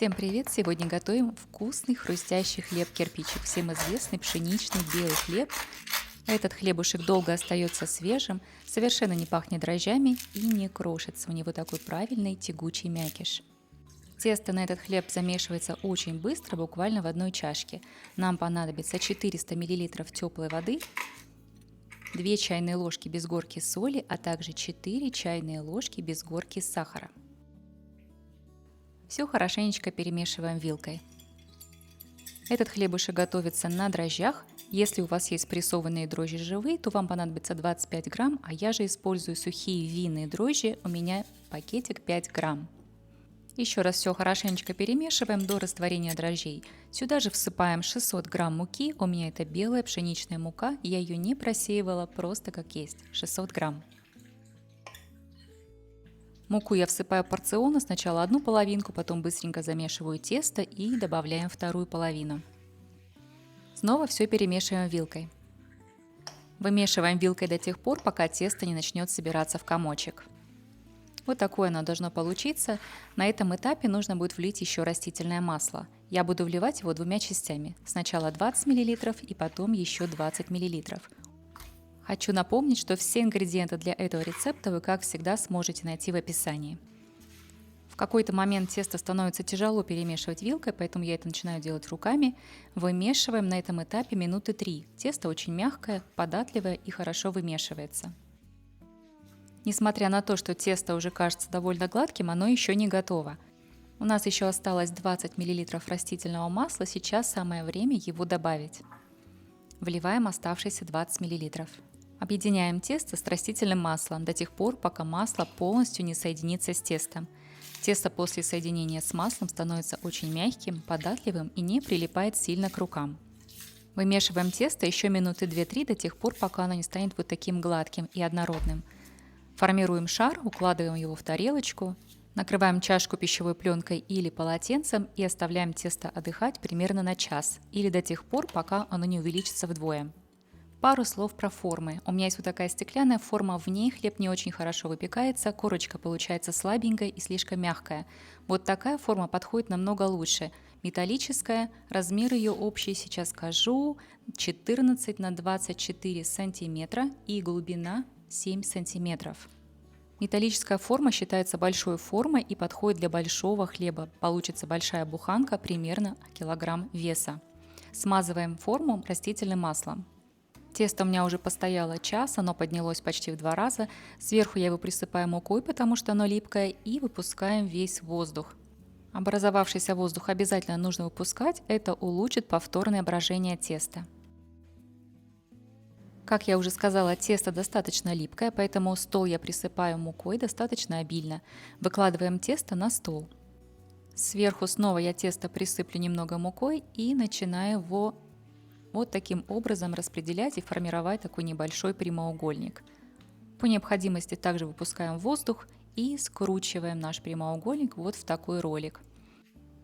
Всем привет! Сегодня готовим вкусный хрустящий хлеб-кирпичик, всем известный пшеничный белый хлеб. Этот хлебушек долго остается свежим, совершенно не пахнет дрожжами и не крошится. У него такой правильный тягучий мякиш. Тесто на этот хлеб замешивается очень быстро, буквально в одной чашке. Нам понадобится 400 мл теплой воды, 2 чайные ложки без горки соли, а также 4 чайные ложки без горки сахара. Все хорошенечко перемешиваем вилкой. Этот хлебушек готовится на дрожжах. Если у вас есть прессованные дрожжи живые, то вам понадобится 25 грамм, а я же использую сухие винные дрожжи, у меня пакетик 5 грамм. Еще раз все хорошенечко перемешиваем до растворения дрожжей. Сюда же всыпаем 600 грамм муки, у меня это белая пшеничная мука, я ее не просеивала, просто как есть, 600 грамм. Муку я всыпаю порционно, сначала одну половинку, потом быстренько замешиваю тесто и добавляем вторую половину. Снова все перемешиваем вилкой. Вымешиваем вилкой до тех пор, пока тесто не начнет собираться в комочек. Вот такое оно должно получиться. На этом этапе нужно будет влить еще растительное масло. Я буду вливать его двумя частями. Сначала 20 мл и потом еще 20 мл. Хочу напомнить, что все ингредиенты для этого рецепта вы, как всегда, сможете найти в описании. В какой-то момент тесто становится тяжело перемешивать вилкой, поэтому я это начинаю делать руками. Вымешиваем на этом этапе минуты 3. Тесто очень мягкое, податливое и хорошо вымешивается. Несмотря на то, что тесто уже кажется довольно гладким, оно еще не готово. У нас еще осталось 20 мл растительного масла, сейчас самое время его добавить. Вливаем оставшиеся 20 мл. Объединяем тесто с растительным маслом до тех пор, пока масло полностью не соединится с тестом. Тесто после соединения с маслом становится очень мягким, податливым и не прилипает сильно к рукам. Вымешиваем тесто еще минуты 2-3 до тех пор, пока оно не станет вот таким гладким и однородным. Формируем шар, укладываем его в тарелочку, накрываем чашку пищевой пленкой или полотенцем и оставляем тесто отдыхать примерно на час или до тех пор, пока оно не увеличится вдвое. Пару слов про формы. У меня есть вот такая стеклянная форма, в ней хлеб не очень хорошо выпекается, корочка получается слабенькая и слишком мягкая. Вот такая форма подходит намного лучше. Металлическая, размер ее общий сейчас скажу, 14 на 24 сантиметра и глубина 7 сантиметров. Металлическая форма считается большой формой и подходит для большого хлеба. Получится большая буханка, примерно килограмм веса. Смазываем форму растительным маслом. Тесто у меня уже постояло час, оно поднялось почти в 2 раза. Сверху я его присыпаю мукой, потому что оно липкое, и выпускаем весь воздух. Образовавшийся воздух обязательно нужно выпускать, это улучшит повторное брожение теста. Как я уже сказала, тесто достаточно липкое, поэтому стол я присыпаю мукой достаточно обильно. Выкладываем тесто на стол. Сверху снова я тесто присыплю немного мукой и начинаю его вот таким образом распределять и формировать такой небольшой прямоугольник. По необходимости также выпускаем воздух и скручиваем наш прямоугольник вот в такой ролик.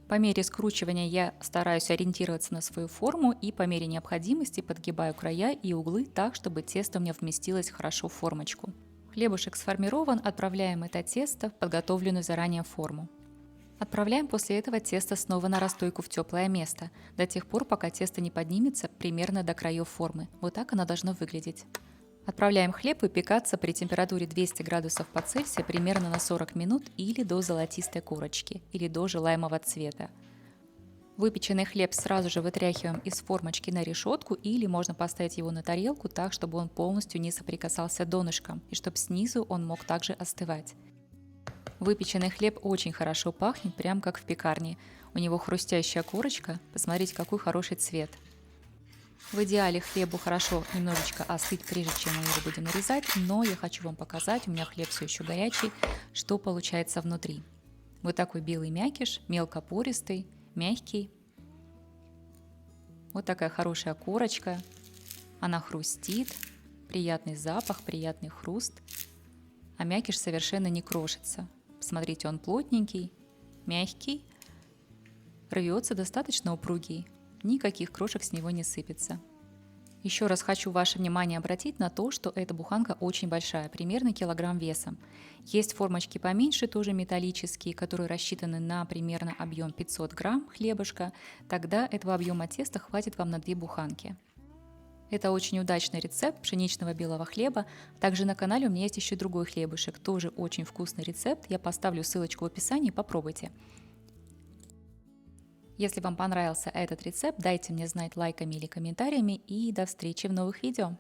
По мере скручивания я стараюсь ориентироваться на свою форму и по мере необходимости подгибаю края и углы так, чтобы тесто у меня вместилось хорошо в формочку. Хлебушек сформирован, отправляем это тесто в подготовленную заранее форму. Отправляем после этого тесто снова на расстойку в теплое место, до тех пор, пока тесто не поднимется примерно до краев формы. Вот так оно должно выглядеть. Отправляем хлеб выпекаться при температуре 200 градусов по Цельсию примерно на 40 минут или до золотистой корочки, или до желаемого цвета. Выпеченный хлеб сразу же вытряхиваем из формочки на решетку или можно поставить его на тарелку так, чтобы он полностью не соприкасался донышком и чтобы снизу он мог также остывать. Выпеченный хлеб очень хорошо пахнет, прям как в пекарне. У него хрустящая корочка, посмотрите, какой хороший цвет. В идеале хлебу хорошо немножечко остыть, прежде чем мы его будем нарезать, но я хочу вам показать, у меня хлеб все еще горячий, что получается внутри. Вот такой белый мякиш, мелкопористый, мягкий. Вот такая хорошая корочка, она хрустит, приятный запах, приятный хруст, а мякиш совершенно не крошится. Смотрите, он плотненький, мягкий, рвется достаточно упругий, никаких крошек с него не сыпется. Еще раз хочу ваше внимание обратить на то, что эта буханка очень большая, примерно килограмм весом. Есть формочки поменьше, тоже металлические, которые рассчитаны на примерно объем 500 грамм хлебушка. Тогда этого объема теста хватит вам на 2 буханки. Это очень удачный рецепт пшеничного белого хлеба. Также на канале у меня есть еще другой хлебушек, тоже очень вкусный рецепт. Я поставлю ссылочку в описании, попробуйте. Если вам понравился этот рецепт, дайте мне знать лайками или комментариями, и до встречи в новых видео.